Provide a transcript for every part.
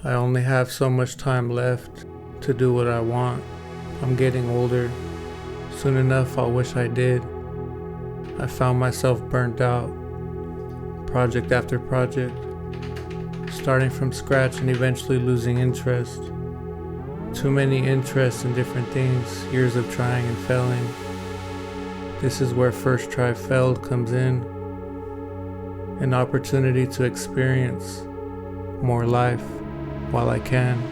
I only have so much time left to do what I want. I'm getting older. Soon enough, I'll wish I did. I found myself burnt out, project after project, starting from scratch and eventually losing interest. Too many interests in different things, years of trying and failing. This is where First Try Failed comes in. An opportunity to experience more life while I can.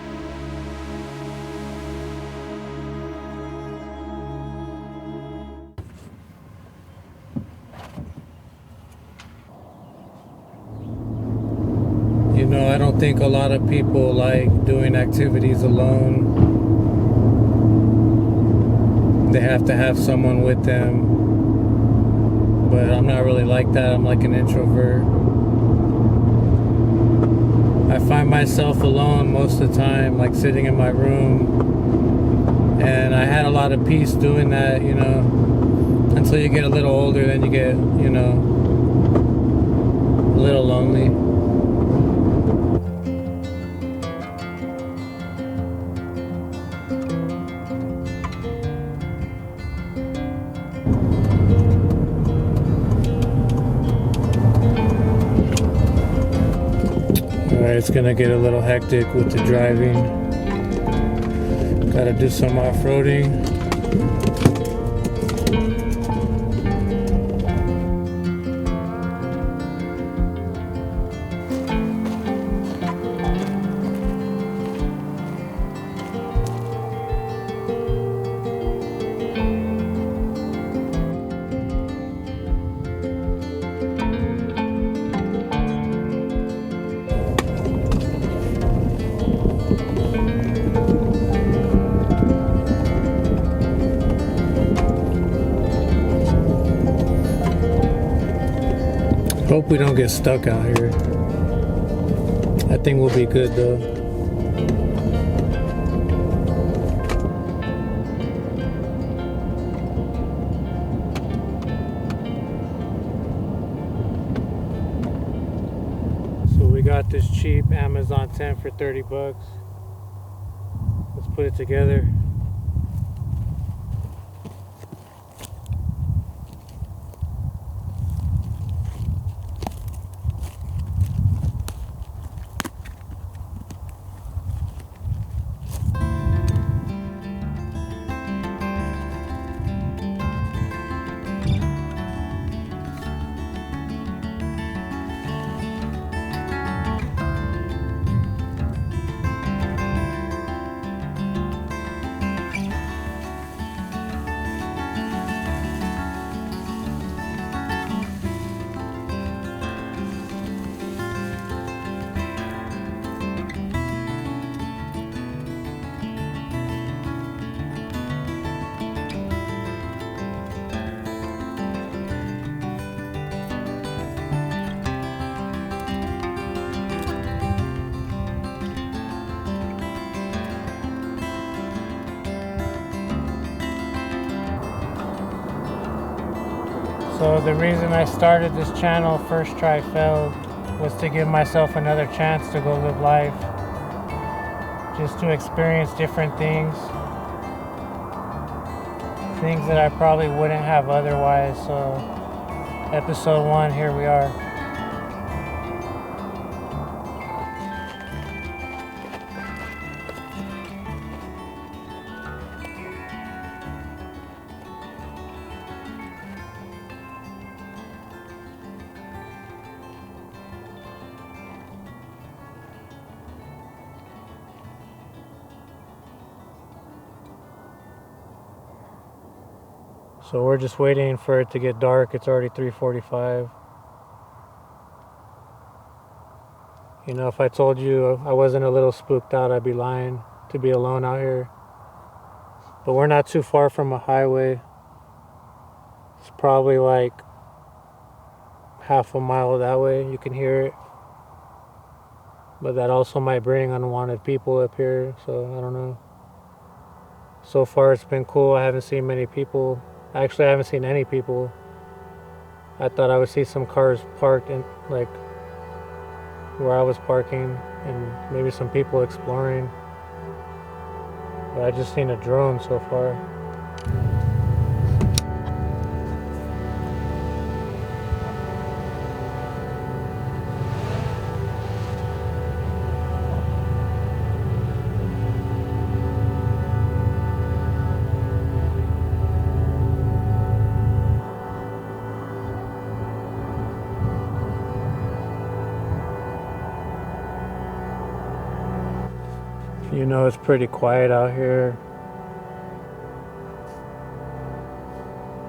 You know, I don't think a lot of people like doing activities alone. They have to have someone with them. But I'm not really like that. I'm like an introvert. I find myself alone most of the time, like sitting in my room. And I had a lot of peace doing that, you know, until you get a little older, then you get, you know, a little lonely. Alright, it's gonna get a little hectic with the driving. Gotta do some off-roading. Hope we don't get stuck out here. I think we'll be good though. So we got this cheap Amazon tent for 30 bucks. Let's put it together. So the reason I started this channel, First Try Failed, was to give myself another chance to go live life. Just to experience different things. Things that I probably wouldn't have otherwise. So episode 1, here we are. So we're just waiting for it to get dark. It's already 3:45. You know, if I told you I wasn't a little spooked out, I'd be lying to be alone out here. But we're not too far from a highway. It's probably like half a mile that way. You can hear it. But that also might bring unwanted people up here, so I don't know. So far it's been cool. I haven't seen many people. Actually, I haven't seen any people. I thought I would see some cars parked in, like, where I was parking and maybe some people exploring. But I just seen a drone so far. You know, it's pretty quiet out here.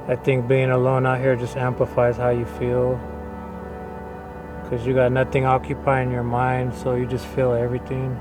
I think being alone out here just amplifies how you feel. Because you got nothing occupying your mind, so you just feel everything.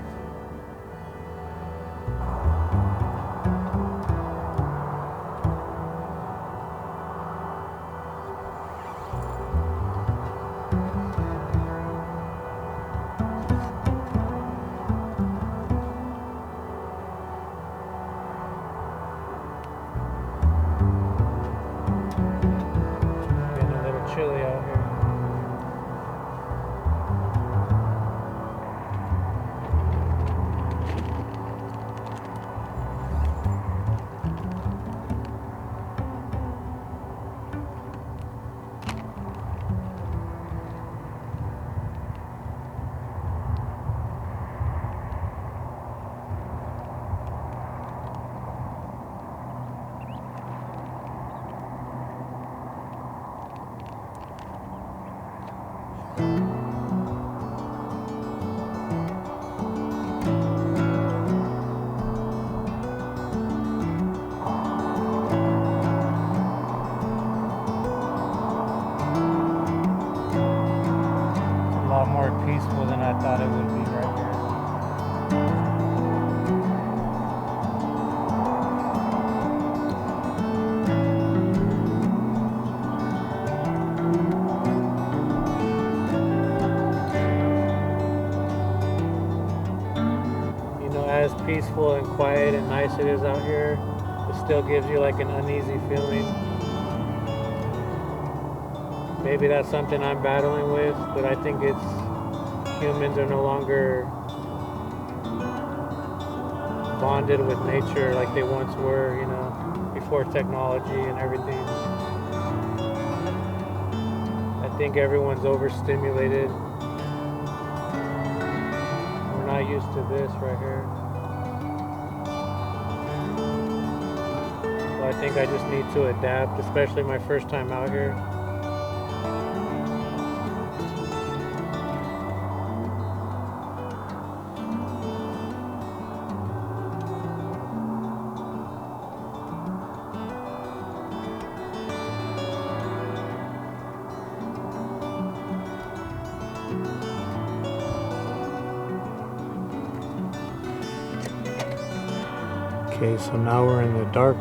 Getting a little chilly out here. A lot more peaceful than I thought it would be right here. You know, as peaceful and quiet and nice it is out here, it still gives you like an uneasy feeling. Maybe that's something I'm battling with, but I think it's humans are no longer bonded with nature like they once were, you know, before technology and everything. I think everyone's overstimulated. We're not used to this right here. So I think I just need to adapt, especially my first time out here. Okay, so now we're in the dark.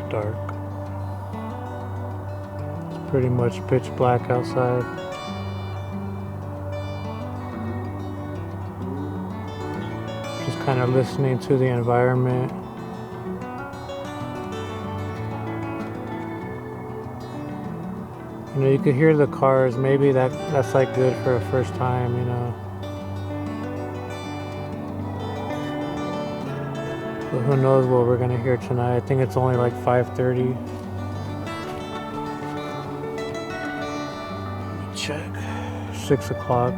It's pretty much pitch black outside. Just kind of listening to the environment. You know, you could hear the cars. Maybe that's like good for a first time, you know. But who knows what we're gonna hear tonight. I think it's only like 5:30. Check. 6 o'clock.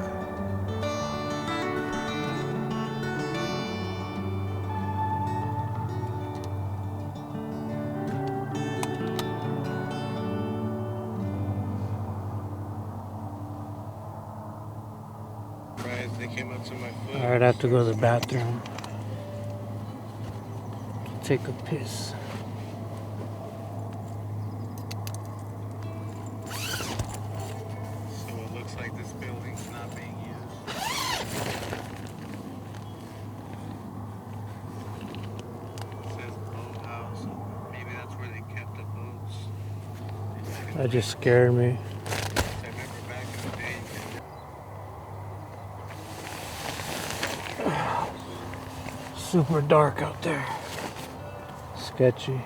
They came up to my foot. Alright, I have to go to the bathroom. Take a piss. So it looks like this building's not being used. It says boathouse. Maybe that's where they kept the boats. That just scared me. I remember back in the day. Super dark out there. Sketchy.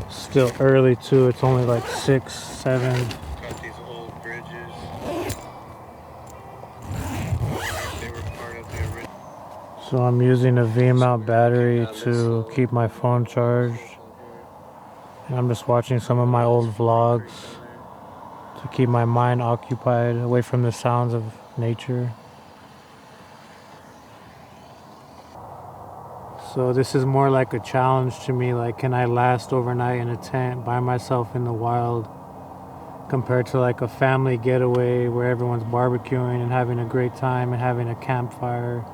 Still early too. It's only like 6, 7. Got these old bridges. So I'm using a V-mount battery to keep my phone charged. And I'm just watching some of my old vlogs to keep my mind occupied away from the sounds of nature. So this is more like a challenge to me, like can I last overnight in a tent by myself in the wild compared to like a family getaway where everyone's barbecuing and having a great time and having a campfire.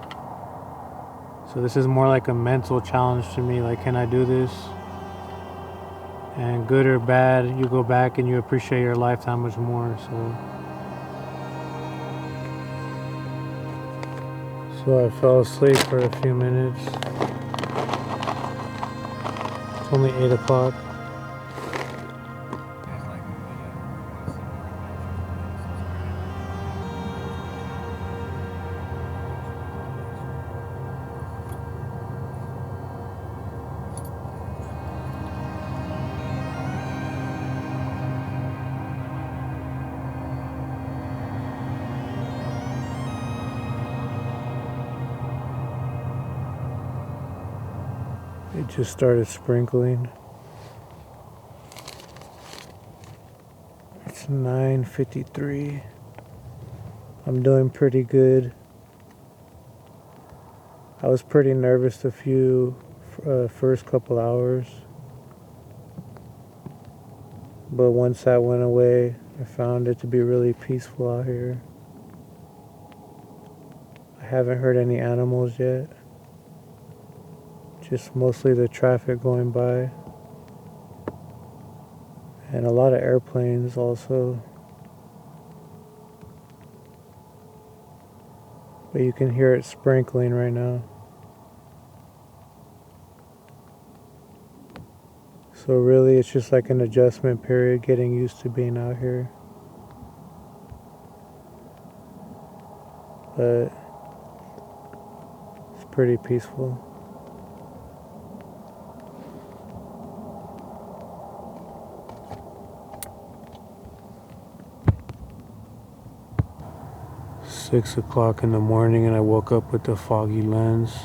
So this is more like a mental challenge to me, like can I do this? And good or bad, you go back and you appreciate your life that much more. So I fell asleep for a few minutes. It's only 8 o'clock. It just started sprinkling. It's 9:53. I'm doing pretty good. I was pretty nervous the first couple hours. But once that went away, I found it to be really peaceful out here. I haven't heard any animals yet. Just mostly the traffic going by. And a lot of airplanes also. But you can hear it sprinkling right now. So really it's just like an adjustment period, getting used to being out here. But it's pretty peaceful. It's 6 o'clock in the morning and I woke up with a foggy lens.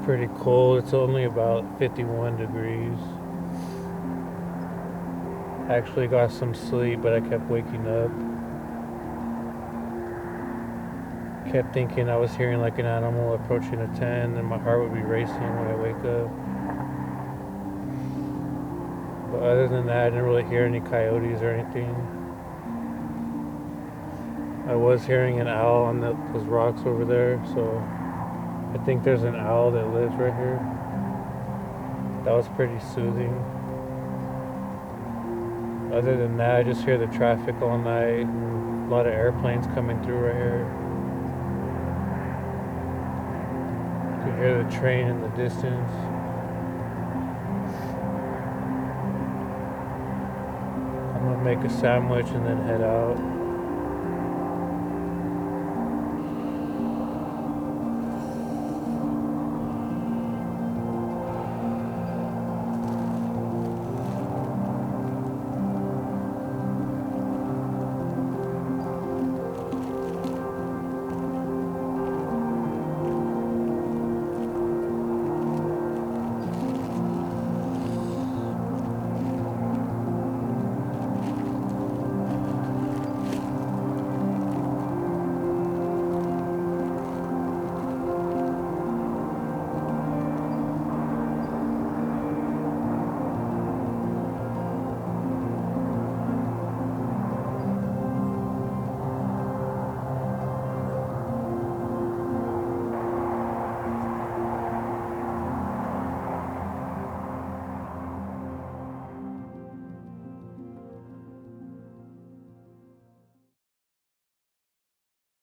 Pretty cold. It's only about 51 degrees. I actually got some sleep, but I kept waking up. Kept thinking I was hearing like an animal approaching a tent and my heart would be racing when I wake up. But other than that, I didn't really hear any coyotes or anything. I was hearing an owl on those rocks over there, so I think there's an owl that lives right here. That was pretty soothing. Other than that, I just hear the traffic all night. A lot of airplanes coming through right here. You can hear the train in the distance. I'm gonna make a sandwich and then head out.